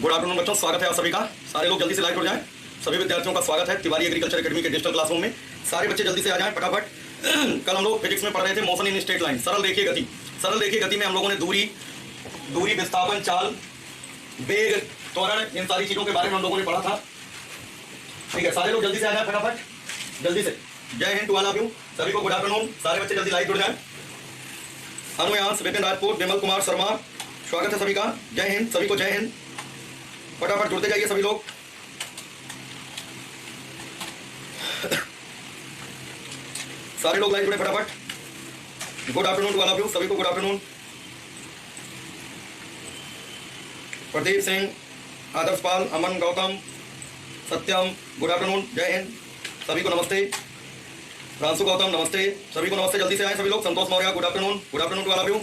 Good afternoon बच्चों, स्वागत है आप सभी का। सारे लोग जल्दी से लाइव हो जाएं। सभी विद्यार्थियों का स्वागत है तिवारी एग्रीकल्चर एकेडमी के डिजिटल क्लासरूम में। सारे बच्चे जल्दी से आ जाएं फटाफट। कल हम लोग फिजिक्स में पढ़ रहे थे मोशन इन स्ट्रेट लाइन, सरल रेखीय गति। सरल रेखीय गति में हम लोगों ने दूरी, विस्थापन, चाल, वेग, त्वरण, इन सारी चीजों के बारे में हम लोगों ने पढ़ा था। ठीक है, सारे लोग जल्दी से आ जाए फटाफट, जल्दी से। जय हिंद टू ऑल ऑफ यू, सभी को गुड आफ्टरनून। सारे बच्चे जल्दी लाइव जुड़ जाए। अनुयांश, विपिन राजपूत, विमल कुमार शर्मा, स्वागत है सभी का। जय हिंद, सभी को जय हिंद। फटाफट जुड़ते जाइए सभी लोग। सारे लोग लाइव जुड़े फटाफट। Good afternoon to all of you, सभी को good afternoon. Pradeep Singh, Adarsh Pal, Aman, Gautam, Satyam, good afternoon, जय हिंद, सभी को नमस्ते। रांसु गौतम, नमस्ते, सभी को नमस्ते। जल्दी से आए सभी लोग। Santosh Maurya, good afternoon to all of you.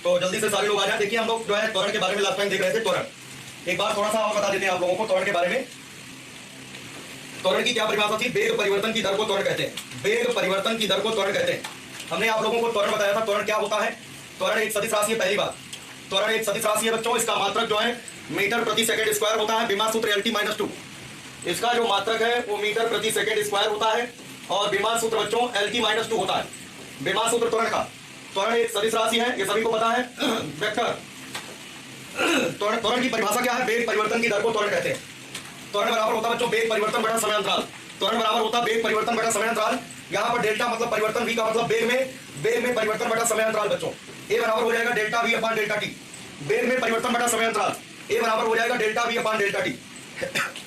तो जल्दी से सारे लोग आ जाए। देखिए, हम लोग जो है त्वरण के बारे में लास्ट टाइम देख रहे थे। त्वरण एक बार थोड़ा सा और बता देते हैं आप लोगों को त्वरण के बारे में। त्वरण की क्या परिभाषा थी? वेग परिवर्तन की दर को त्वरण कहते हैं। वेग परिवर्तन की दर को त्वरण कहते हैं। हमने आप लोगों को त्वरण बताया था। त्वरण क्या होता है? त्वरण एक सदिश राशि है। पहली बात, त्वरण एक सदिश राशि है बच्चों। इसका मात्रक जो है मीटर प्रति सेकंड स्क्वायर होता है। विमा सूत्र LT-2। इसका जो मात्रक है वो मीटर प्रति सेकंड स्क्वायर होता है। और विमा सूत्र बच्चों LT-2 होता है। विमा सूत्र त्वरण का। त्वरण एक सदिश राशि है, ये सभी को पता है। वेक्टर त्वरण की परिभाषा क्या है? वेग परिवर्तन की दर को त्वरण कहते हैं। त्वरण बराबर होता है बच्चों वेग परिवर्तन बटा समय अंतराल। त्वरण बराबर होता है वेग परिवर्तन बटा समय अंतराल। यहाँ पर डेल्टा मतलब परिवर्तन, v का मतलब वेग में परिवर्तन बटा समय अंतराल बच्चों। ए बराबर हो जाएगा डेल्टा v अपान डेल्टा टी। वेग में परिवर्तन बटा समय अंतराल ए बराबर हो जाएगा डेल्टा v अपान डेल्टा टी।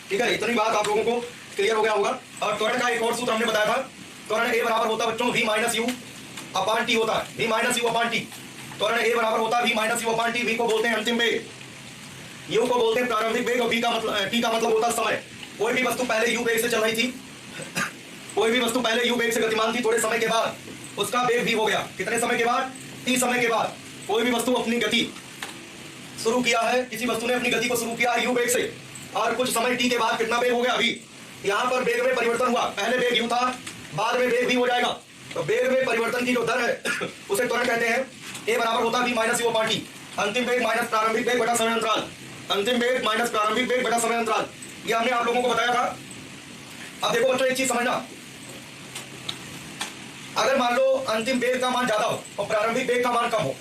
ठीक है, इतनी बात आप लोगों को क्लियर हो गया होगा। और त्वरण का एक और सूत्र हमने बताया था। त्वरण ए बराबर होता है बच्चों v minus you upon T होता है। v minus you upon T. त्वरण ए बराबर होता है v minus you upon T. v को बोलते हैं अंतिम वेग, u को बोलते हैं प्रारंभिक वेग और v का मतलब t का मतलब होता है समय। कोई भी वस्तु पहले u वेग से चल रही थी, कोई भी वस्तु पहले u वेग से गतिमान थी, थोड़े समय के बाद उसका वेग v हो गया। कितने समय के बाद? t समय के बाद। कोई भी वस्तु अपनी गति शुरू किया है, किसी वस्तु ने अपनी गति को शुरू किया है u वेग से, और कुछ समय t के बाद कितना वेग हो गया v। यहाँ पर वेग में परिवर्तन हुआ। पहले वेग u था, बाद में वेग v हो जाएगा। तो वेग में परिवर्तन की जो दर है उसे त्वरण कहते हैं। a बराबर होता है v minus you upon T. अंतिम वेग माइनस प्रारंभिक वेग बटा समय अंतराल। अंतिम वेग माइनस प्रारंभिक वेग बटा समय अंतराल, ये हमने आप लोगों को बताया था। अब देखो बच्चों, एक चीज समझना। अगर मान लो अंतिम वेग का मान ज्यादा हो और प्रारंभिक वेग का मान कम हो,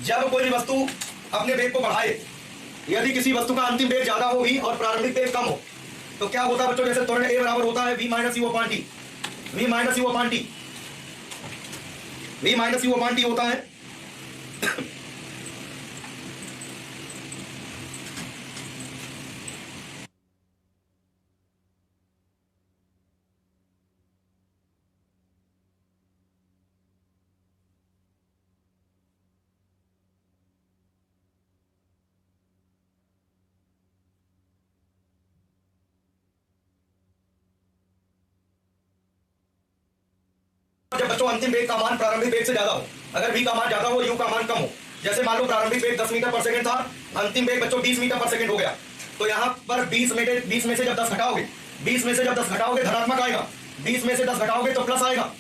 जब कोई भी वस्तु अपने वेग को बढ़ाए, यदि किसी वस्तु का अंतिम वेग ज्यादा हो भी और प्रारंभिक वेग कम हो, तो क्या होता है बच्चों? जैसे त्वरण ए बराबर होता है v minus you upon T. v minus you upon T, v minus you upon T होता है जब बच्चों अंतिम वेग का मान प्रारंभिक वेग से ज्यादा हो। अगर v का मान ज्यादा हो, u का मान कम हो। जैसे मान लो प्रारंभिक वेग 10 मीटर पर सेकंड था, अंतिम वेग बच्चों 20 मीटर पर सेकंड हो गया। तो यहाँ पर 20 में से जब 10 घटाओगे, 20 में से जब 10 घटाओगे धनात्मक आएगा। 20 में से 10 घटाओगे तो प्लस आएगा।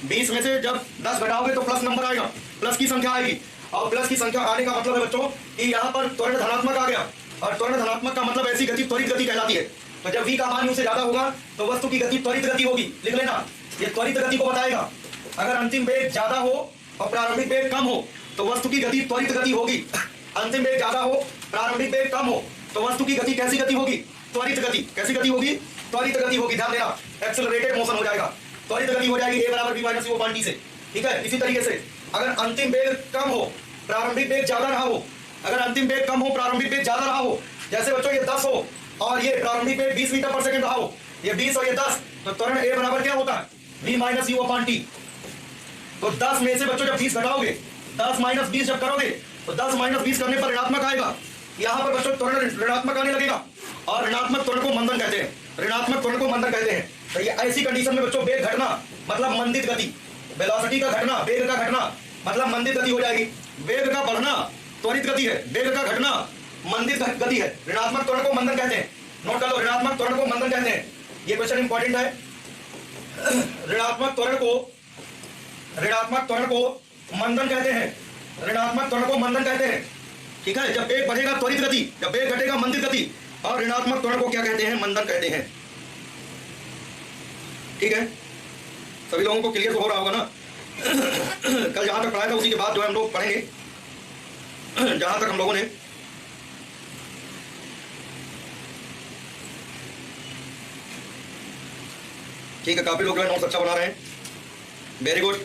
20 में से जब 10 घटाओगे तो प्लस नंबर आएगा, प्लस की संख्या आएगी। और प्लस की संख्या आने का मतलब है बच्चों कि यहाँ पर त्वरण धनात्मक आ गया। और त्वरण धनात्मक का मतलब ऐसी गति त्वरित गति कहलाती है। तो जब v का मान u से ज्यादा होगा तो वस्तु की गति त्वरित गति होगी। लिख लेना, ये त्वरित गति को बताएगा। अगर अंतिम वेग ज्यादा हो और प्रारंभिक वेग कम हो तो वस्तु की गति त्वरित गति होगी। अंतिम वेग ज्यादा हो, प्रारंभिक वेग कम हो तो वस्तु की गति कैसी गति होगी? त्वरित गति। कैसी गति होगी? त्वरित गति होगी। ध्यान देना, एक्सेलरेटेड मोशन हो जाएगा, त्वरित गति हो जाएगी। a बराबर v minus you upon T से। ठीक है, इसी तरीके से अगर अंतिम वेग कम हो, प्रारंभिक वेग ज्यादा रहा हो, अगर अंतिम वेग कम हो, प्रारंभिक वेग ज्यादा रहा हो, जैसे बच्चों ये 10 हो और ये प्रारंभिक वेग 20 मीटर पर सेकंड रहा हो, ये 20 और ये 10, तो त्वरण a बराबर क्या होता है? v minus you upon T. तो 10 में से बच्चों जब 20 घटाओगे, 10 माइनस 20 जब करोगे तो 10 माइनस 20 करने पर ऋणात्मक आएगा। यहाँ पर बच्चों त्वरण ऋणात्मक आने लगेगा और ऋणात्मक त्वरण को मंदन कहते हैं। ऋणात्मक त्वरण को मंदन कहते हैं। तो ये ऐसी कंडीशन में बच्चों वेग घटना मतलब मंदित गति, वेलोसिटी का घटना, वेग का घटना मतलब मंदित गति हो जाएगी। वेग का बढ़ना त्वरित गति है, वेग का घटना मंदित गति है। ऋणात्मक त्वरण को मंदन कहते हैं। नोट कर लो, ऋणात्मक त्वरण को मंदन कहते हैं। ये क्वेश्चन इंपॉर्टेंट है। ऋणात्मक त्वरण को मंदन कहते हैं। ऋणात्मक त्वरण को मंदन कहते हैं। ठीक है। जब वेग बढ़ेगा त्वरित गति, जब वेग घटेगा मंदिर गति, और ऋणात्मक त्वरण को क्या कहते हैं? मंदन कहते हैं। ठीक है, सभी लोगों को क्लियर तो हो रहा होगा ना। कल जहां तक पढ़ाया था उसी के बाद जो है हम लोग पढ़ेंगे, जहां तक हम लोगों ने ठीक है, काफी लोग जो है नोट्स अच्छा बना रहे हैं, वेरी गुड।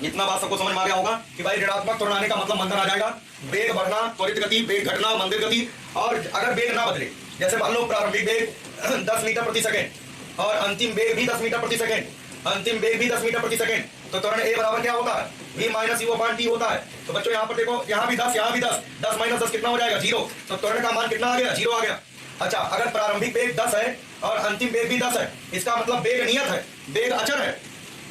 इतना बात सबको समझ में आ गया होगा कि भाई ऋणात्मक त्वरण आने का मतलब मंदन आ जाएगा, वेग बढ़ना, त्वरित गति, वेग घटना, मंदिर गति। और अगर वेग ना बदले, जैसे मान लो प्रारंभिक वेग 10 मीटर प्रति सेकेंड और अंतिम वेग भी 10 मीटर प्रति सेकेंड, अंतिम वेग भी 10 मीटर प्रति सेकेंड, तो त्वरण ए बराबर क्या होता है? v minus you upon T होता है। तो बच्चों यहाँ पर देखो, यहाँ भी 10, यहाँ भी 10, 10 माइनस 10 कितना हो जाएगा? 0। तो त्वरण का मान कितना आ गया? 0 आ गया। अच्छा, अगर प्रारंभिक वेग 10 है और अंतिम वेग भी 10 है, इसका मतलब वेग नियत है, वेग अचर है,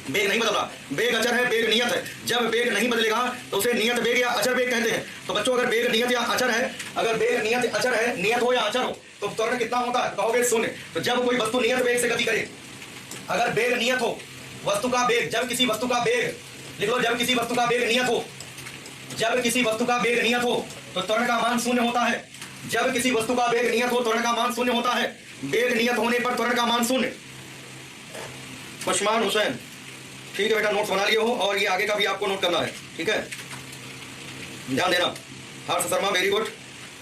वेग नहीं बदल रहा, वेग अचर है, वेग नियत है। जब वेग नहीं बदलेगा तो उसे नियत वेग या अचर वेग कहते हैं। तो बच्चों अगर वेग नियत या अचर है, अगर वेग नियत अचर है, नियत हो या अचर हो, तो त्वरण कितना होता है? कहोगे 0। तो जब कोई वस्तु नियत वेग से गति करे, अगर वेग नियत हो, वस्तु का वेग, जब किसी वस्तु का वेग, लिख लो, जब किसी वस्तु का वेग नियत हो, जब किसी वस्तु का वेग नियत हो तो त्वरण का मान 0 होता है। जब किसी वस्तु का वेग नियत हो, त्वरण का मान 0 होता है। वेग नियत होने पर त्वरण का मान 0। खुशमान हुसैन, ठीक है बेटा, नोट्स बना लिए हो और ये आगे का भी आपको नोट करना है, ठीक है, ध्यान देना। हर्ष शर्मा, वेरी गुड,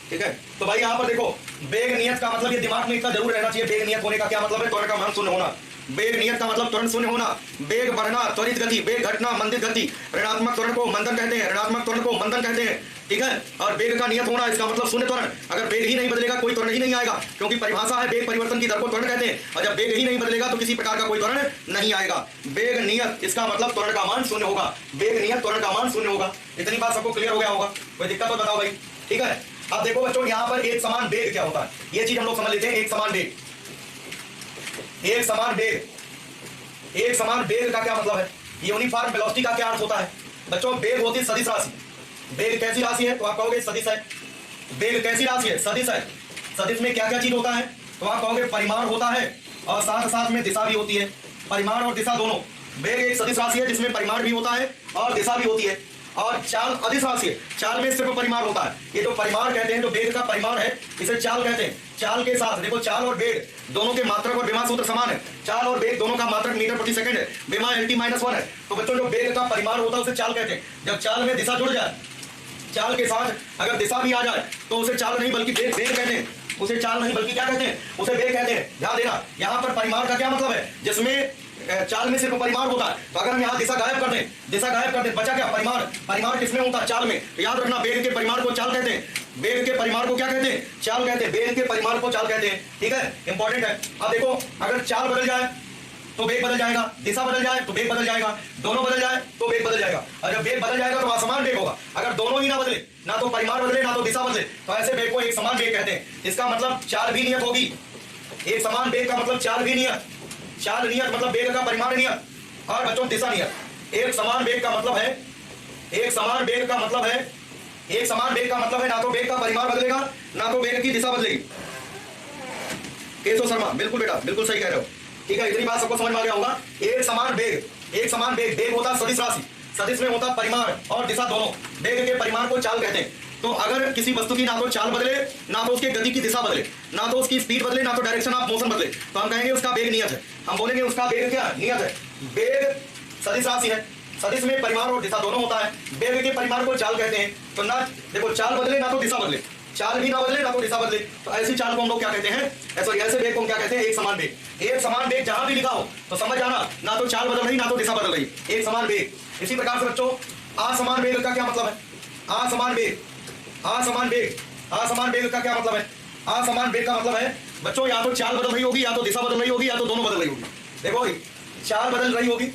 ठीक है। तो भाई यहाँ पर देखो, वेग नियत का मतलब ये दिमाग में इतना जरूर रहना चाहिए, वेग नियत होने का क्या मतलब है? त्वरण का मान 0 होना। वेग नियत का मतलब त्वरण 0 होना, वेग बढ़ना, त्वरित गति, वेग घटना, मंदिर गति। ऋणात्मक त्वरण को मंदन कहते हैं, ऋणात्मक त्वरण को मंदन कहते हैं, ठीक है। और वेग का नियत होना, इसका मतलब 0 त्वरण। अगर वेग ही नहीं बदलेगा कोई त्वरण ही नहीं आएगा, क्योंकि परिभाषा है वेग परिवर्तन की दर को त्वरण कहते हैं। और जब वेग ही नहीं बदलेगा तो किसी प्रकार का कोई त्वरण नहीं आएगा। वेग नियत, इसका मतलब त्वरण का मान 0 होगा, वेग नियत त्वरण का मान 0 होगा। इतनी बात सबको क्लियर हो गया होगा? कोई दिक्कत तो बताओ भाई, ठीक है। अब देखो बच्चों, यहाँ पर एक समान वेग क्या होता है, ये चीज हम लोग समझ लेते हैं। एक समान वेग, एक समान वेग, एक समान वेग का क्या मतलब है? यूनिफॉर्म वेलोसिटी का क्या अर्थ होता है? बच्चों, वेग होती है सदिश राशि। वेग कैसी राशि है? तो आप कहोगे सदिश है। वेग कैसी राशि है? सदिश है। सदिश में क्या क्या चीज होता है? तो आप कहोगे परिमाण होता है और साथ साथ में दिशा भी होती है। परिमाण और दिशा दोनों। वेग एक सदिश राशि है जिसमें परिमाण भी होता है और दिशा भी होती है। और चाल अदिश राशि है, चाल में सिर्फ परिमाण होता है। ये जो परिमाण कहते हैं, जो वेग का परिमाण है, इसे चाल कहते हैं। चाल के साथ देखो, चाल और वेग दोनों के मात्रक और विमा सूत्र समान है। चाल और वेग दोनों का मात्रक मीटर प्रति सेकंड है, विमा LT - 1 है। तो बच्चों, जो वेग का परिमाण होता है उसे चाल कहते हैं। जब चाल में दिशा जुड़ जाए, चाल के साथ अगर दिशा भी आ जाए, तो उसे चाल नहीं बल्कि वेग कहते हैं। उसे चाल नहीं बल्कि क्या कहते हैं? उसे वेग कहते हैं। ध्यान देना, यहाँ पर परिमाण का क्या मतलब है? जिसमें चाल में सिर्फ परिमाण होता है। तो अगर हम यहाँ दिशा गायब कर दें, दिशा गायब कर दें, बचा क्या? परिमाण। परिमाण किसमें होता है? चाल में। तो याद रखना, वेग के परिमाण को चाल कहते हैं। वेग के परिमाण को क्या कहते हैं? चाल कहते हैं। वेग के परिमाण को चाल कहते हैं, ठीक है, इंपॉर्टेंट है। अब देखो, अगर चाल बदल जाए तो वेग बदल जाएगा, दिशा बदल जाए तो वेग बदल जाएगा, दोनों बदल जाए तो वेग बदल जाएगा। और जब वेग बदल जाएगा तो असमान वेग होगा। अगर दोनों ही ना बदले, ना तो परिमाण बदले ना तो दिशा बदले, तो ऐसे वेग को एक समान वेग कहते हैं। इसका मतलब चाल भी नियत होगी। एक समान वेग का मतलब चाल भी नियत। चाल नियत मतलब वेग का परिमाण नियत, और बच्चों दिशा नियत। एक समान वेग का मतलब है, एक समान वेग का मतलब है, एक समान वेग का मतलब है ना तो वेग का परिमाण बदलेगा ना तो वेग की दिशा बदलेगी। केशव शर्मा, बिल्कुल बेटा, बिल्कुल सही कह रहे हो, ठीक है। इतनी बात सबको समझ में आ गया होगा। एक समान वेग, एक समान वेग, वेग होता है सदिश राशि, सदिश में होता परिमाण और दिशा दोनों। वेग के परिमाण को चाल कहते हैं। तो अगर किसी वस्तु की ना तो चाल बदले, ना तो उसके गति की दिशा बदले, ना तो उसकी स्पीड बदले, ना तो डायरेक्शन ऑफ मोशन बदले, तो हम कहेंगे उसका वेग नियत है। हम बोलेंगे उसका वेग क्या? नियत है। वेग सदिश राशि है, सदिश में परिमाण और दिशा दोनों होता है। वेग के परिमाण को चाल कहते हैं। तो ना देखो, चाल बदले ना तो दिशा बदले, चाल भी ना बदले ना तो दिशा बदले, तो ऐसी चाल को हम लोग क्या कहते हैं? ऐसे वेग को हम क्या कहते हैं? एक समान वेग। एक समान वेग जहां भी लिखा हो तो समझ जाना, ना तो चाल बदल रही ना तो दिशा बदल रही, एक समान वेग। इसी प्रकार से बच्चों, असमान वेग का क्या मतलब है? असमान वेग, असमान वेग, असमान वेग का क्या मतलब है? असमान वेग का मतलब है बच्चों, या तो चाल बदल रही होगी, या तो दिशा बदल रही होगी, या तो दोनों बदल रही होगी। देखो, चाल बदल रही होगी,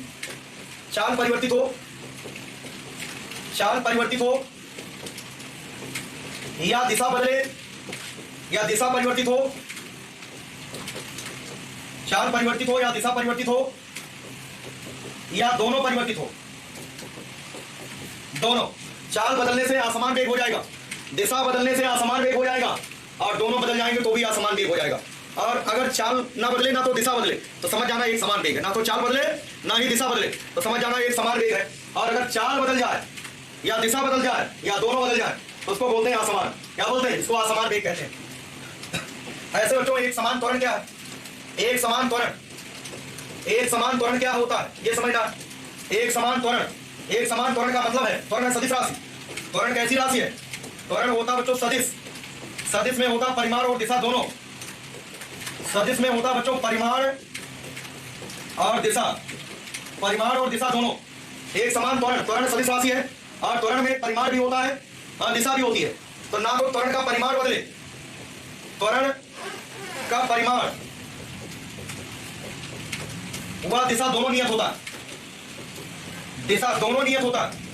चाल परिवर्तित हो, चाल परिवर्तित हो, या दिशा बदले या दिशा परिवर्तित हो, चाल परिवर्तित हो या दिशा परिवर्तित हो, या दोनों परिवर्तित हो। दोनों, चाल बदलने से असमान वेग हो जाएगा, दिशा बदलने से असमान वेग हो जाएगा, और दोनों बदल जाएंगे तो भी असमान वेग हो जाएगा। और अगर चाल ना बदले ना तो दिशा बदले, तो समझ जाना एक समान वेग है। ना तो चाल बदले ना ही दिशा बदले, तो समझ जाना एक समान वेग है। और अगर चाल बदल जाए या दिशा बदल जाए या दोनों बदल जाए, तो उसको बोलते हैं असमान। क्या बोलते हैं? इसको असमान वेग कहते हैं। ऐसे बच्चों एक समान त्वरण क्या है? एक समान त्वरण, एक समान त्वरण क्या होता है ये समझना। एक समान त्वरण, एक समान त्वरण का मतलब है त्वरण है सदिश राशि। त्वरण कैसी राशि है? त्वरण होता बच्चों सदिश। सदिश में होता परिमाण और दिशा दोनों। सदिश में होता बच्चों परिमाण और दिशा, परिमाण और दिशा दोनों। एक समान त्वरण, त्वरण सदिश राशि है और त्वरण में परिमाण भी होता है और दिशा भी होती है। तो ना तो त्वरण का परिमाण बदले, त्वरण का परिमाण वह दिशा दोनों नियत होता है, दिशा दोनों नियत होता है।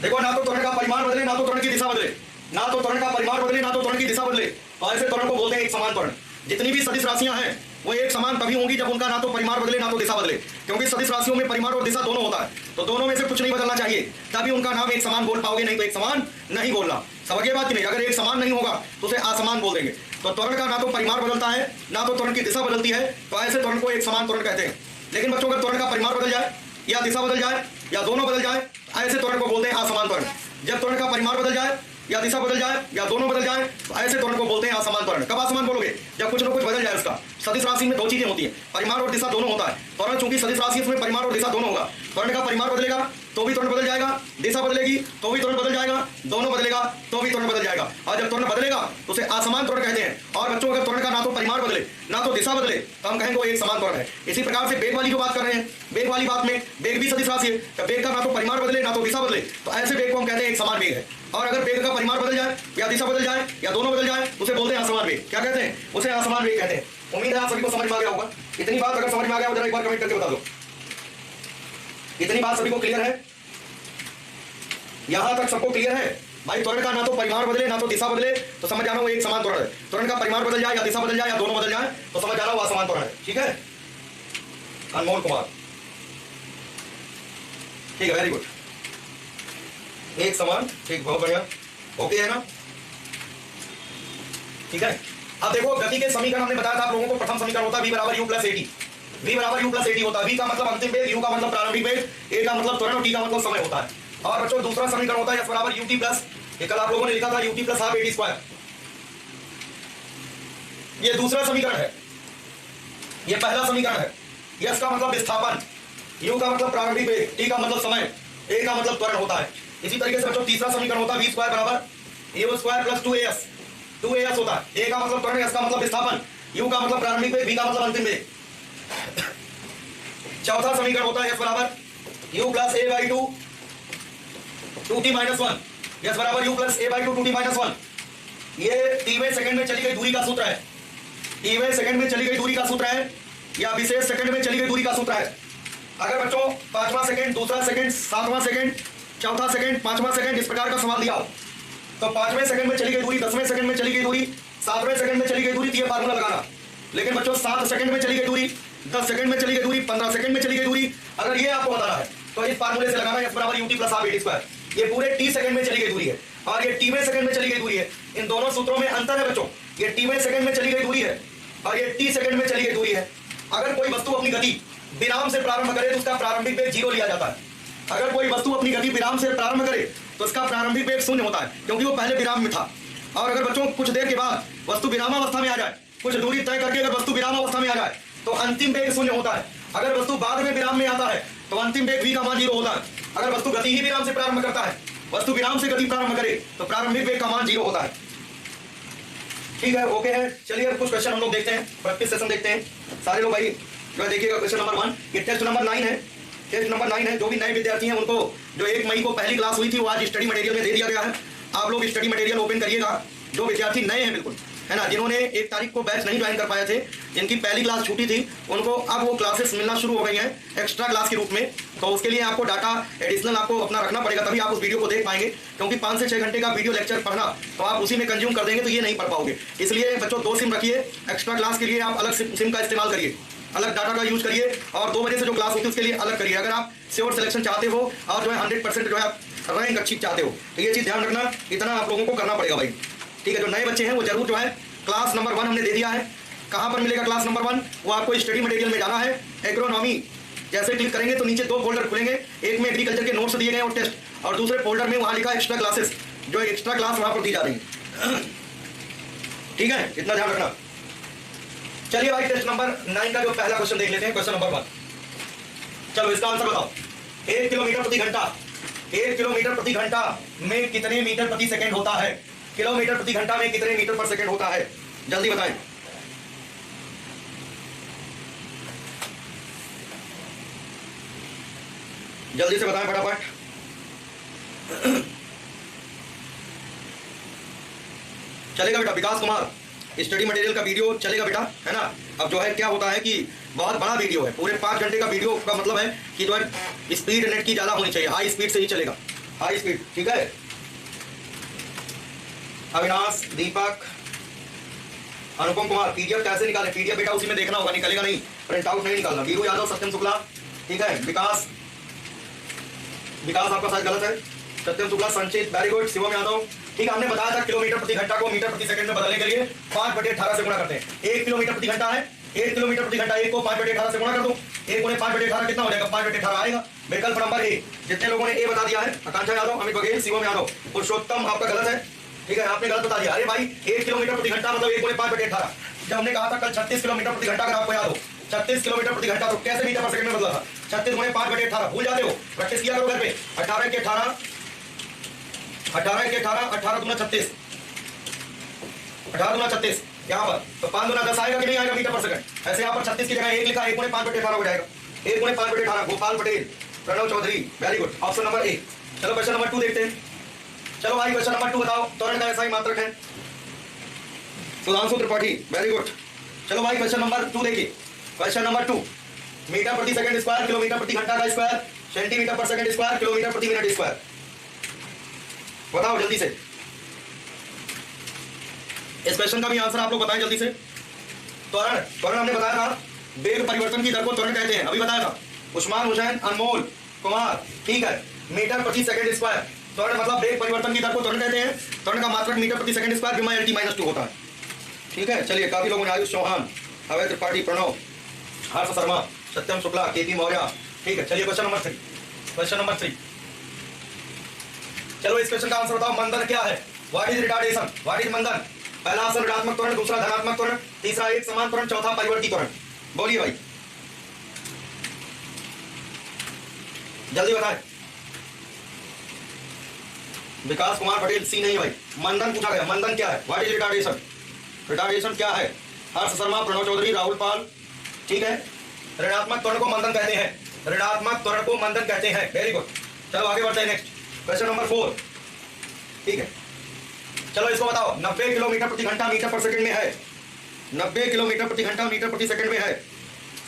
देखो ना तो त्वरण का परिमाण बदले ना तो त्वरण की दिशा बदले, ना तो त्वरण का परिमाण बदले ना तो त्वरण की दिशा बदले, और ऐसे त्वरण को बोलते हैं एक समान त्वरण। जितनी भी सदिश राशियां हैं वो एक समान तभी होंगी जब उनका ना तो परिमाण बदले ना तो दिशा बदले, क्योंकि सदिश राशियों में परिमाण और दिशा दोनों होता है। तो दोनों में से कुछ नहीं बदलना चाहिए, तभी उनका नाम एक समान बोल पाओगे, नहीं तो एक समान नहीं बोलना। समझिए बात की नहीं? अगर एक समान नहीं होगा तो उसे असमान बोल देंगे। तो त्वरण का ना तो परिमाण बदलता है ना तो त्वरण की दिशा बदलती है, तो ऐसे त्वरण को एक समान त्वरण कहते हैं। लेकिन बच्चों अगर त्वरण का परिमाण बदल जाए या दिशा बदल जाए या दोनों बदल जाए, ऐसे त्वरण को बोलते हैं असमान त्वरण। जब त्वरण का परिमाण बदल जाए या दिशा बदल जाए या दोनों बदल जाए, तो ऐसे त्वरण को बोलते हैं असमान त्वरण। कब असमान बोलोगे? जब कुछ ना कुछ बदल जाए उसका। सदिश राशि में दो चीजें होती हैं, परिमाण और दिशा दोनों होता है। त्वरण चूंकि सदिश राशि उसमें परिमाण और दिशा दोनों होगा। त्वरण का परिमाण बदलेगा तो भी त्वरण बदल जाएगा, दिशा बदलेगी तो भी त्वरण बदल जाएगा, दोनों बदलेगा तो भी त्वरण बदल जाएगा। और जब त्वरण बदलेगा तो उसे असमान त्वरण कहते हैं। और बच्चों अगर त्वरण का ना तो परिमाण बदले ना तो दिशा बदले तो हम कहेंगे वो एक समान त्वरण है। इसी प्रकार से वेग वाली जो बात कर रहे हैं, वेग वाली बात में वेग भी सदिश राशि है। जब वेग का ना तो परिमाण बदले ना तो दिशा बदले, तो ऐसे वेग को हम कहते हैं एक समान वेग है। और अगर वेग का परिमाण बदल जाए या दिशा बदल जाए या दोनों बदल जाए, उसे बोलते हैं असमान वेग। क्या कहते हैं? उसे असमान वेग कहते हैं। उम्मीद है आप सभी को समझ में आ गया होगा। इतनी बात अगर समझ में आ गया हो जरा एक बार कमेंट करके बता दो। इतनी बात सभी को क्लियर है? यहां तक सबको क्लियर है? भाई त्वरण का ना तो परिमाण बदले ना तो दिशा बदले, तो समझ जाना वो एक समान त्वरण है। त्वरण का परिमाण बदल जाए या दिशा बदल जाए या दोनों बदल जाए, तो समझ जाना वो असमान त्वरण है। ठीक है? अनमोल कुमार, ठीक है, वेरी गुड। एक समान, ठीक, बहुत बढ़िया, ओके है ना? ठीक है। अब देखो गति के समीकरण हमने बताया था आप लोगों को। प्रथम समीकरण होता है v बराबर u प्लस एटी। v बराबर u प्लस एटी होता है। v का मतलब अंतिम वेग, u का मतलब प्रारंभिक वेग, a का मतलब त्वरण और t का मतलब समय होता है। और बच्चों दूसरा समीकरण होता है s बराबर ut प्लस, ये कल आप लोगों ने लिखा था ut plus half eighty square. ये दूसरा समीकरण है, ये पहला समीकरण है। s का मतलब विस्थापन, u का मतलब प्रारंभिक वेग, t का मतलब समय, a का मतलब त्वरण होता है। इसी तरीके से बच्चों तीसरा समीकरण होता है v स्क्वायर बराबर a square plus 2as, 2as होता है। a का मतलब त्वरण, s का मतलब विस्थापन, u का मतलब प्रारंभिक वेग, v का मतलब अंतिम वेग। चौथा समीकरण होता है s बराबर u plus a by 2 2t minus 1, s बराबर u plus a by 2 2t minus 1। ये 3वें सेकंड में चली गई दूरी का सूत्र है। 3वें सेकंड में चली गई दूरी का सूत्र है या विशेष सेकंड में चली गई दूरी का सूत्र है। अगर बच्चों 5वां सेकंड, दूसरा सेकंड, 7वां सेकंड, चौथा सेकंड, 5वां सेकंड इस प्रकार का सवाल दिया हो, तो 5वें सेकंड में चली गई दूरी, 10वें सेकंड में चली गई दूरी, 7वें सेकंड में चली गई दूरी, तो ये फार्मूला लगाना। लेकिन बच्चों 7 सेकंड में चली गई दूरी, 10 सेकंड में चली गई दूरी, 15 सेकंड में चली गई दूरी, अगर ये आपको बताना है तो इस फार्मूले से लगाना s बराबर ut plus half eighty square. ये पूरे t सेकंड में चली गई दूरी है और ये tवें सेकंड में चली गई दूरी है। इन दोनों सूत्रों में अंतर है बच्चों। ये tवें सेकंड में चली गई दूरी है और ये t सेकंड में चली गई दूरी है। अगर कोई वस्तु अपनी गति विराम से प्रारंभ करे तो उसका प्रारंभिक वेग 0 लिया जाता है। अगर कोई वस्तु अपनी गति विराम से प्रारंभ करे तो उसका प्रारंभिक वेग 0 होता है, क्योंकि वो पहले विराम में था। और अगर बच्चों कुछ देर के बाद वस्तु विरामावस्था में आ जाए, कुछ दूरी तय करके अगर वस्तु विरामावस्था में आ जाए तो अंतिम वेग 0 होता है। अगर वस्तु बाद में विराम में आता है तो अंतिम वेग v का मान 0 होता है। अगर वस्तु गति ही विराम से प्रारंभ करता है, वस्तु विराम से गति प्रारंभ करे तो प्रारंभिक वेग का मान 0 होता है। ठीक है, ओके है। चलिए अब कुछ क्वेश्चन हम लोग देखते हैं, प्रैक्टिस सेशन देखते हैं। सारे लोग भाई जो देखिएगा क्वेश्चन नंबर 1, ये टेस्ट नंबर 9 है। टेस्ट नंबर 9 है। जो भी नए विद्यार्थी हैं उनको जो 1 मई को पहली क्लास हुई थी वो आज स्टडी मटेरियल में दे दिया गया है। आप लोग स्टडी मटेरियल ओपन करिएगा। जो विद्यार्थी नए हैं बिल्कुल, है ना, जिन्होंने 1 तारीख को बैच नहीं ज्वाइन कर पाए थे, जिनकी पहली क्लास छूटी थी, उनको अब वो क्लासेस मिलना शुरू हो गई हैं एक्स्ट्रा क्लास के रूप में। तो उसके लिए आपको डाटा एडिशनल आपको अपना रखना पड़ेगा, तभी आप उस वीडियो को देख पाएंगे। क्योंकि 5 से 6 घंटे का वीडियो लेक्चर पढ़ना तो आप उसी में कंज्यूम कर देंगे तो ये नहीं पढ़ पाओगे। इसलिए बच्चों 2 सिम रखिए। एक्स्ट्रा क्लास के लिए आप अलग सिम का इस्तेमाल करिए, अलग डाटा का यूज करिए और 2 बजे से जो क्लास होती है उसके लिए अलग करिए। अगर आप श्योर सिलेक्शन चाहते हो और जो है 100% जो है रैंक अच्छी चाहते हो तो ये चीज़ ध्यान रखना, इतना आप लोगों को करना पड़ेगा भाई। ठीक है, जो नए बच्चे हैं वो जरूर जो है क्लास नंबर 1 हमने दे दिया है। कहाँ पर मिलेगा क्लास नंबर 1? वो आपको स्टडी मटेरियल में जाना है, एग्रोनॉमी। जैसे क्लिक करेंगे तो नीचे 2 फोल्डर खुलेंगे, एक में एग्रीकल्चर के नोट्स दिए गए और टेस्ट, और दूसरे फोल्डर में वहां लिखा है एक्स्ट्रा क्लासेस, जो एक्स्ट्रा क्लास वहां पर दी जा रही है। ठीक है, इतना ध्यान रखना। चलिए भाई टेस्ट नंबर 9 का जो पहला क्वेश्चन देख लेते हैं, क्वेश्चन नंबर 1। चलो इसका आंसर बताओ। 1 किलोमीटर प्रति घंटा, 1 किलोमीटर प्रति घंटा में कितने मीटर प्रति सेकंड होता है? किलोमीटर प्रति घंटा में कितने मीटर पर सेकंड होता है? जल्दी बताएं। जल्दी से बताएं फटाफट। चलेगा बेटा? विकास कुमार, स्टडी मटेरियल का वीडियो चलेगा बेटा, है ना? अब जो है क्या होता है कि बहुत बड़ा वीडियो है, पूरे 5 घंटे का वीडियो का मतलब है कि जो है स्पीड नेट की ज्यादा होनी चाहिए, हाई स्पीड से ही चलेगा, हाई स्पीड। ठीक है, अविनाश, दीपक, अनुपम कुमार, पीडीएफ कैसे निकाले? पीडीएफ बेटा उसी में देखना होगा, निकलेगा नहीं, प्रिंट आउट नहीं निकालना। वीरू यादव, सत्यम शुक्ला, ठीक है, विकास, विकास आपका शायद गलत है, सत्यम शुक्ला, संचित, वेरी गुड, शिवम यादव। ठीक है, हमने बताया था किलोमीटर प्रति घंटा को मीटर प्रति सेकंड में बदलने के लिए 5/18 से गुणा करते हैं। 1 किलोमीटर प्रति घंटा है, 1 किलोमीटर प्रति घंटा, 1 को 5/18 से गुणा कर दो, 1 गुणे 5/18 कितना हो जाएगा? 5/18 आएगा। विकल्प नंबर ए, जितने लोगों ने ए बता दिया है, आकांक्षा यादव, अमित बघेल, शिवम यादव, पुरुषोत्तम आपका गलत है। ठीक है, आपने गलत बता दिया। अरे भाई 1 किलोमीटर प्रति घंटा मतलब 1 गुणे 5/18। जब हमने कहा था कल 36 किलोमीटर प्रति घंटा, अगर आपको याद हो 36 किलोमीटर प्रति घंटा, तो कैसे मीटर पर सेकंड में बदला था? 36 गुणे 5/18, भूल जाते हो? प्रैक्टिस किया करो घर पे। 18 के 18, 18 के 18, 18 दूना 36, 18 दूना 36, यहाँ पर तो 5 दूना 10 आएगा कि नहीं आएगा मीटर पर सेकंड? ऐसे यहाँ पर 36 की जगह 1 लिखा, 1 गुणे 5/18 हो जाएगा। 1 गुणे 5/18, Gopal Patel, Pranav Chaudhary, very good, option number A. चलो क्वेश्चन नंबर 2 देखते हैं। चलो भाई क्वेश्चन नंबर 2 बताओ, त्वरण का ऐसा ही मात्रक है। Sudhanshu Tripathi, very good. चलो भाई क्वेश्चन नंबर 2 देखिए। क्वेश्चन नंबर 2, मीटर प्रति सेकंड स्क्वायर, किलोमीटर प्रति घंटा का स्क्वायर, सेंटीमीटर पर सेकंड स्क्वायर, किलोमीटर प्रति मिनट स्क्वायर। बताओ जल्दी से। इस क्वेश्चन का भी आंसर आप लोग बताएं जल्दी से। त्वरण, त्वरण हमने बताया था वेग परिवर्तन की दर को त्वरण कहते हैं, अभी बताया था। उस्मान हुसैन, अनमोल कुमार, ठीक है, मीटर प्रति सेकंड स्क्वायर। त्वरण मतलब वेग परिवर्तन की दर को त्वरण कहते हैं। त्वरण का मात्रक मीटर प्रति सेकंड स्क्वायर विमा LT - 2 होता है। ठीक है, चलिए काफी लोगों ने, आयुष चौहान, अवैध त्रिपाठी, प्रणव, हर्ष शर्मा, सत्यम शुक्ला, KP मौर्य। ठीक है, चलिए क्वेश्चन नंबर 3, क्वेश्चन नंबर 3। चलो इस क्वेश्चन का आंसर बताओ। मंदन क्या है? What is retardation? What is मंदन? पहला आंसर ऋणात्मक त्वरण, दूसरा धनात्मक त्वरण, तीसरा एक समान त्वरण, चौथा परिवर्ती त्वरण। बोलिए भाई, जल्दी बताएं। विकास कुमार पटेल, सी नहीं भाई, मंदन पूछा गया। मंदन क्या है? What is retardation? रिटार्डेशन क्या है? हर्ष शर्मा, प्रणव चौधरी, राहुल पाल। ठीक है, ऋणात्मक त्वरण को मंदन कहते हैं, ऋणात्मक त्वरण को मंदन कहते हैं। वेरी गुड, चलो आगे बढ़ते हैं। Next question number 4। ठीक है, चलो इसको बताओ। 90 किलोमीटर प्रति घंटा मीटर पर सेकंड में है। 90 किलोमीटर प्रति घंटा मीटर प्रति सेकंड में है।